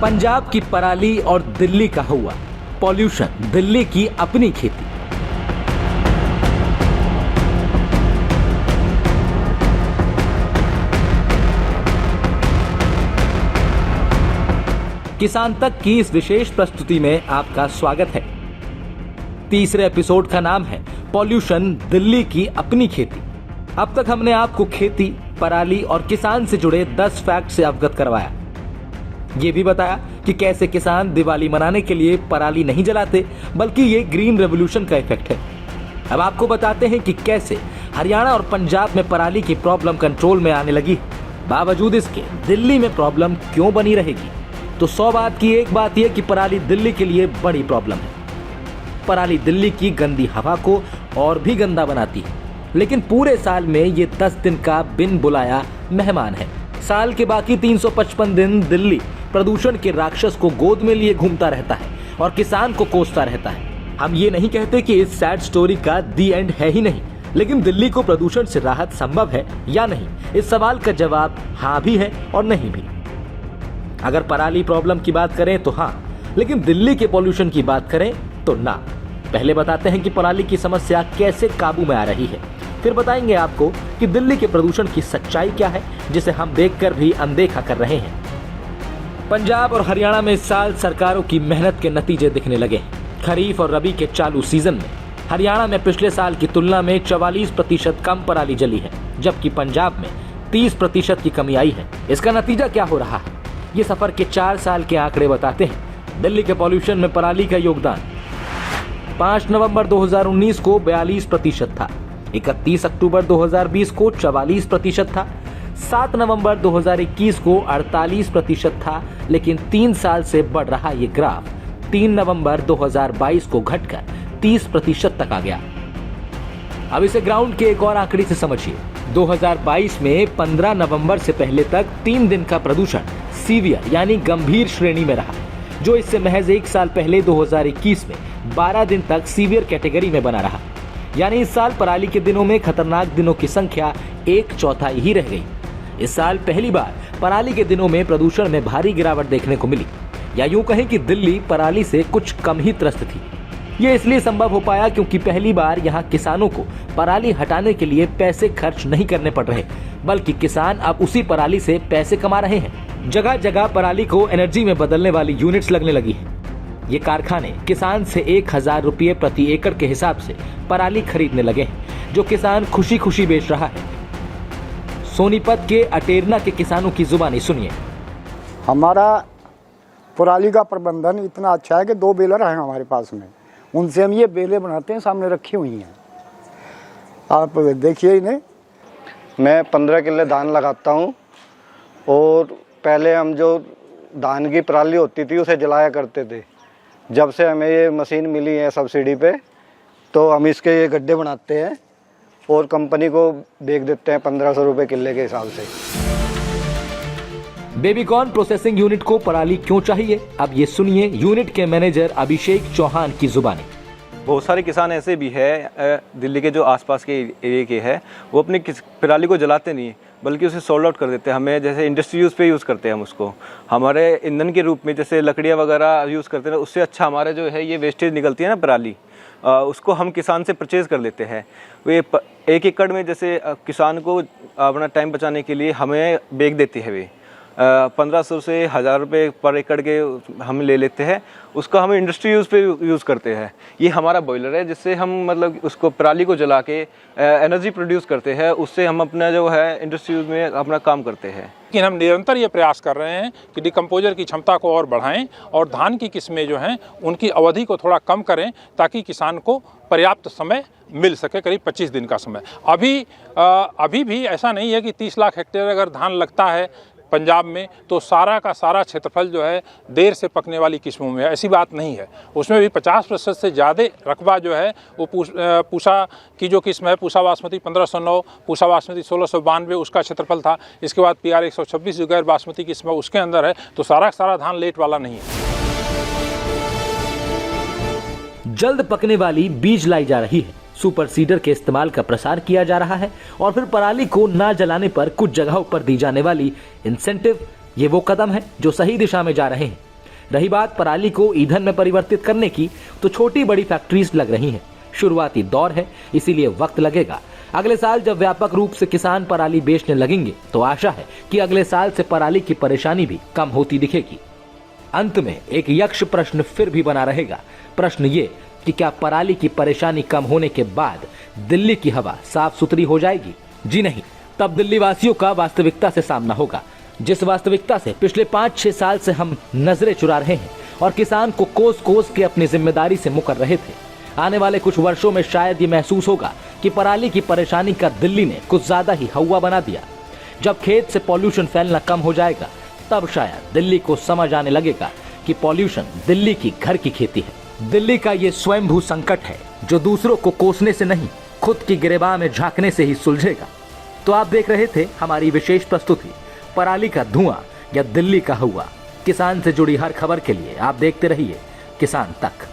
पंजाब की पराली और दिल्ली का हुआ पॉल्यूशन, दिल्ली की अपनी खेती। किसान तक की इस विशेष प्रस्तुति में आपका स्वागत है। तीसरे एपिसोड का नाम है पॉल्यूशन, दिल्ली की अपनी खेती। अब तक हमने आपको खेती, पराली और किसान से जुड़े 10 फैक्ट से अवगत करवाया। ये भी बताया कि कैसे किसान दिवाली मनाने के लिए पराली नहीं जलाते, बल्कि ये ग्रीन रेवोल्यूशन का इफेक्ट है। अब आपको बताते हैं कि कैसे हरियाणा और पंजाब में पराली की प्रॉब्लम कंट्रोल में आने लगी, बावजूद इसके दिल्ली में प्रॉब्लम क्यों बनी रहेगी। तो 100 बात की एक बात यह कि पराली दिल्ली के लिए बड़ी प्रॉब्लम है। पराली दिल्ली की गंदी हवा को और भी गंदा बनाती है, लेकिन पूरे साल में ये 10 दिन का बिन बुलाया मेहमान है। साल के बाकी 355 दिन दिल्ली प्रदूषण के राक्षस को गोद में लिए घूमता रहता है और किसान को कोसता रहता है। हम ये नहीं कहते कि इस सैड स्टोरी का दी एंड है ही नहीं, लेकिन दिल्ली को प्रदूषण से राहत संभव है या नहीं, इस सवाल का जवाब हाँ भी है और नहीं भी। अगर पराली प्रॉब्लम की बात करें तो हाँ, लेकिन दिल्ली के पॉल्यूशन की बात करें तो ना। पहले बताते हैं कि पराली की समस्या कैसे काबू में आ रही है, फिर बताएंगे आपको कि दिल्ली के प्रदूषण की सच्चाई क्या है, जिसे हम देखकर भी अनदेखा कर रहे हैं। पंजाब और हरियाणा में इस साल सरकारों की मेहनत के नतीजे दिखने लगे हैं। खरीफ और रबी के चालू सीजन में हरियाणा में पिछले साल की तुलना में 44% कम पराली जली है, जबकि पंजाब में 30% की कमी आई है। इसका नतीजा क्या हो रहा है, ये सफर के 4 साल के आंकड़े बताते हैं। दिल्ली के पॉल्यूशन में पराली का योगदान 5 नवंबर 2019 को 42% था, 31 अक्टूबर 2020 को 44% था, 7 नवंबर 2021 को 48% था, लेकिन 3 साल से बढ़ रहा ये ग्राफ 3 नवंबर 2022 को घटकर 30% तक आ गया। अब इसे ग्राउंड के एक और आंकड़े से समझिए। 2022 में 15 नवंबर से पहले तक 3 दिन का प्रदूषण सीवियर यानी गंभीर श्रेणी में रहा, जो इससे महज 1 साल पहले 2021 में 12 दिन तक सीवियर कैटेगरी में बना रहा। यानी इस साल पराली के दिनों में खतरनाक दिनों की संख्या 1/4 ही रह गई। इस साल पहली बार पराली के दिनों में प्रदूषण में भारी गिरावट देखने को मिली, या यूं कहें कि दिल्ली पराली से कुछ कम ही त्रस्त थी। ये इसलिए संभव हो पाया क्योंकि पहली बार यहाँ किसानों को पराली हटाने के लिए पैसे खर्च नहीं करने पड़ रहे, बल्कि किसान अब उसी पराली से पैसे कमा रहे हैं। जगह जगह पराली को एनर्जी में बदलने वाली यूनिट्स लगने लगी है। ये कारखाने किसान से 1000 रुपये प्रति एकड़ के हिसाब से पराली खरीदने लगे हैं, जो किसान खुशी खुशी बेच रहा है। सोनीपत के अटेरना के किसानों की जुबानी सुनिए। हमारा पराली का प्रबंधन इतना अच्छा है कि 2 बेलर हैं हमारे पास में, उनसे हम ये बेलें बनाते हैं, सामने रखी हुई हैं, आप देखिए इन्हें। मैं 15 किलो धान लगाता हूँ, और पहले हम जो धान की पराली होती थी उसे जलाया करते थे। जब से हमें ये मशीन मिली है सब्सिडी पे, तो हम इसके ये गड्ढे बनाते हैं और कंपनी को बेच देते हैं 1500 रुपये किले के हिसाब से। बेबीकॉर्न प्रोसेसिंग यूनिट को पराली क्यों चाहिए, अब ये सुनिए यूनिट के मैनेजर अभिषेक चौहान की जुबानी। बहुत सारे किसान ऐसे भी है दिल्ली के जो आसपास के एरिया के हैं, वो अपनी पराली को जलाते नहीं, बल्कि उसे सोल्ड आउट कर देते हैं। हमें जैसे इंडस्ट्री यूज़ पे यूज़ करते हैं हम उसको, हमारे ईंधन के रूप में जैसे लकड़ियाँ वगैरह यूज़ करते हैं, उससे अच्छा हमारे जो है ये वेस्टेज निकलती है ना पराली, उसको हम किसान से परचेज़ कर लेते हैं। वे 1 एकड़ में जैसे किसान को अपना टाइम बचाने के लिए हमें बेच देती है। वे 1500 से 1000 रुपये पर एकड़ के हम ले लेते हैं, उसका हम इंडस्ट्री यूज़ पे यूज़ करते हैं। ये हमारा बॉयलर है, जिससे हम मतलब उसको पराली को जला के एनर्जी प्रोड्यूस करते हैं, उससे हम अपना जो है इंडस्ट्री यूज़ में अपना काम करते हैं। लेकिन हम निरंतर ये प्रयास कर रहे हैं कि डिकम्पोजर की क्षमता को और बढ़ाएं और धान की किस्में जो हैं उनकी अवधि को थोड़ा कम करें, ताकि किसान को पर्याप्त समय मिल सके, करीब 25 दिन का समय। अभी भी ऐसा नहीं है कि 30 लाख हेक्टेयर अगर धान लगता है पंजाब में तो सारा का सारा क्षेत्रफल जो है देर से पकने वाली किस्मों में है, ऐसी बात नहीं है। उसमें भी 50% से ज़्यादा रकबा जो है वो पूसा की जो किस्म है, पूसा बासमती 1509, पूसा बासमती 1692 उसका क्षेत्रफल था। इसके बाद PR 126 जो गैर बासमती किस्म है उसके अंदर है, तो सारा का सारा धान लेट वाला नहीं है। जल्द पकने वाली बीज लाई जा रही है, सुपर सीडर के इस्तेमाल का प्रसार किया जा रहा है और फिर पराली को ना जलाने पर कुछ जगहों पर दी जाने वाली इंसेंटिव, ये वो कदम है जो सही दिशा में जा रहे हैं। रही बात पराली को ईंधन में परिवर्तित करने की, तो छोटी बड़ी फैक्ट्रीज लग रही हैं। शुरुआती दौर है, इसीलिए वक्त लगेगा। अगले साल जब व्यापक रूप से किसान पराली बेचने लगेंगे तो आशा है कि अगले साल से पराली की परेशानी भी कम होती दिखेगी। अंत में एक यक्ष प्रश्न फिर भी बना रहेगा। प्रश्न ये कि क्या पराली की परेशानी कम होने के बाद दिल्ली की हवा साफ सुथरी हो जाएगी? जी नहीं, तब दिल्ली वासियों का वास्तविकता से सामना होगा, जिस वास्तविकता से पिछले 5-6 साल से हम नजरें चुरा रहे हैं और किसान को कोस कोस के अपनी जिम्मेदारी से मुकर रहे थे। आने वाले कुछ वर्षों में शायद ये महसूस होगा कि पराली की परेशानी का दिल्ली ने कुछ ज्यादा ही हवा बना दिया। जब खेत से पॉल्यूशन फैलना कम हो जाएगा, तब शायद दिल्ली को समझ आने लगेगा कि पॉल्यूशन दिल्ली की घर की खेती है। दिल्ली का ये स्वयंभू संकट है जो दूसरों को कोसने से नहीं, खुद की गिरेबान में झांकने से ही सुलझेगा। तो आप देख रहे थे हमारी विशेष प्रस्तुति पराली का धुआं या दिल्ली का हुआ। किसान से जुड़ी हर खबर के लिए आप देखते रहिए किसान तक।